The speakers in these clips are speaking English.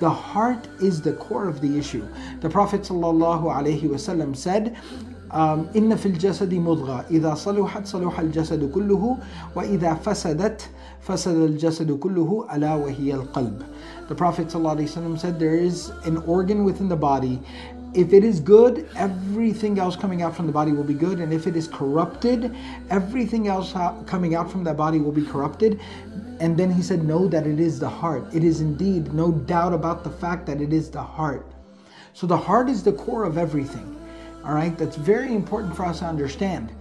The heart is the core of the issue. The Prophet ﷺ said, إن في الجسد مضغة إذا صلحت صلح الجسد كله وإذا فسدت فسد الجسد كله ألا وهي القلب. The Prophet ﷺ said there is an organ within the body. If it is good, everything else coming out from the body will be good. And if it is corrupted, everything else coming out from that body will be corrupted. And then he said, know that it is the heart. It is indeed no doubt about the fact that it is the heart. So the heart is the core of everything. All right, that's very important for us to understand.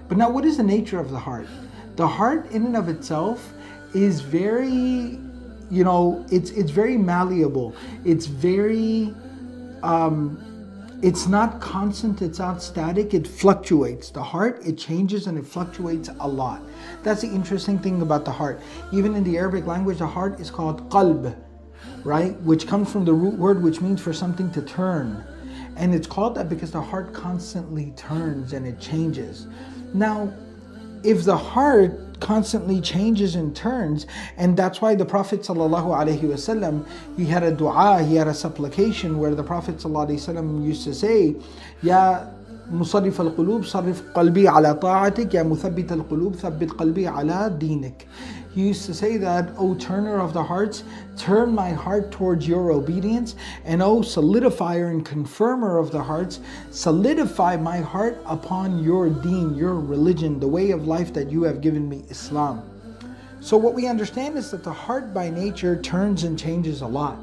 But now, what is the nature of the heart? The heart in and of itself is very, it's very malleable. It's very, it's not constant, it's not static, it fluctuates. The heart, it changes and it fluctuates a lot. That's the interesting thing about the heart. Even in the Arabic language, the heart is called qalb, right? Which comes from the root word which means for something to turn. And it's called that because the heart constantly turns and it changes. Now, if the heart constantly changes and turns, and that's why the Prophet ﷺ, he had a dua, he had a supplication where the Prophet ﷺ used to say, Ya مصرف القلوب صرف قلبي على طاعتك يا مثبت القلوب ثبت قلبي على دينك. He used to say that, O turner of the hearts, turn my heart towards your obedience, and O solidifier and confirmer of the hearts, solidify my heart upon your deen, your religion, the way of life that you have given me, Islam. So what we understand is that the heart by nature turns and changes a lot.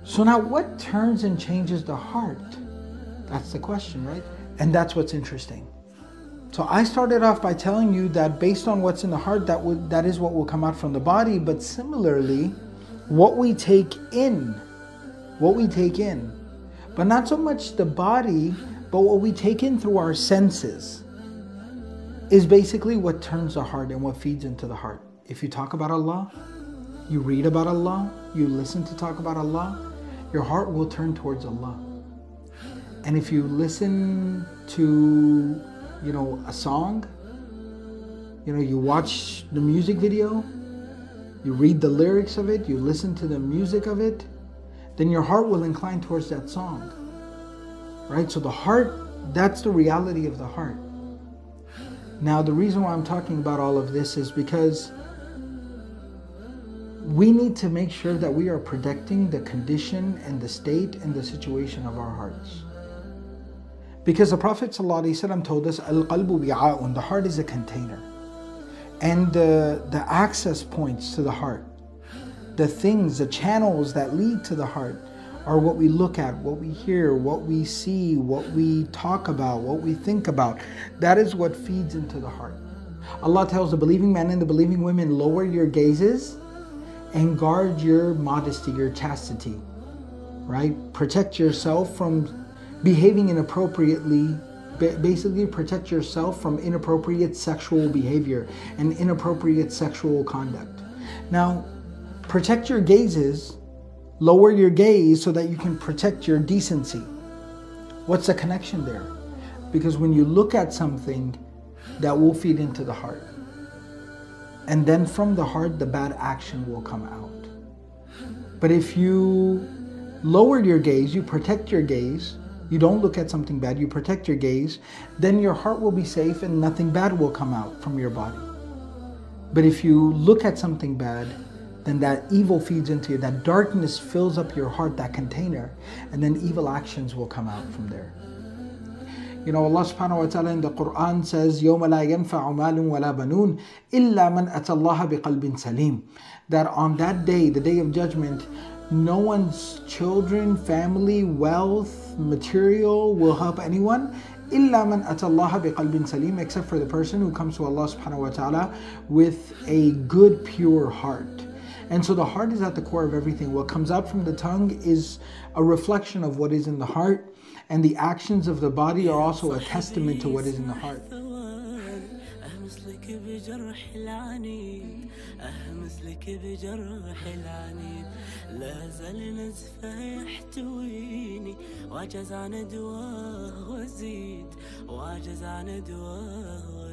So now what turns and changes the heart? That's the question, right? And that's what's interesting. So I started off by telling you that based on what's in the heart, that is what will come out from the body. But similarly, what we take in, but not so much the body, but what we take in through our senses is basically what turns the heart and what feeds into the heart. If you talk about Allah, you read about Allah, you listen to talk about Allah, your heart will turn towards Allah. And if you listen to, a song, you watch the music video, you read the lyrics of it, you listen to the music of it, then your heart will incline towards that song, right? So the heart, that's the reality of the heart. Now, the reason why I'm talking about all of this is because we need to make sure that we are protecting the condition and the state and the situation of our hearts. Because the Prophet ﷺ told us, Al-qalbu bi'a'un, the heart is a container. And the access points to the heart, the things, the channels that lead to the heart are what we look at, what we hear, what we see, what we talk about, what we think about. That is what feeds into the heart. Allah tells the believing men and the believing women, lower your gazes and guard your modesty, your chastity, right? Protect yourself from behaving inappropriately. Basically protect yourself from inappropriate sexual behavior and inappropriate sexual conduct. Now, protect your gazes, lower your gaze so that you can protect your decency. What's the connection there? Because when you look at something, that will feed into the heart. And then from the heart, the bad action will come out. But if you lower your gaze, you protect your gaze, you don't look at something bad, you protect your gaze, then your heart will be safe and nothing bad will come out from your body. But if you look at something bad, then that evil feeds into you, that darkness fills up your heart, that container, and then evil actions will come out from there. Allah subhanahu wa ta'ala in the Quran says, يَوْمَ لَا يَنْفَعُ مَالٌ وَلَا بَنُونَ إِلَّا مَنْ أَتَى اللَّهَ بِقَلْبٍ سَلِيمٍ. That on that day, the day of judgment, no one's children, family, wealth, material will help anyone. إِلَّا مَنْ أَتَى اللَّهَ بِقَلْبٍ سَلِيمٍ, except for the person who comes to Allah subhanahu wa ta'ala with a good, pure heart. And so the heart is at the core of everything. What comes out from the tongue is a reflection of what is in the heart, and the actions of the body are also a testament to what is in the heart. وعجز عن دواه وزيد وعجز عن دواه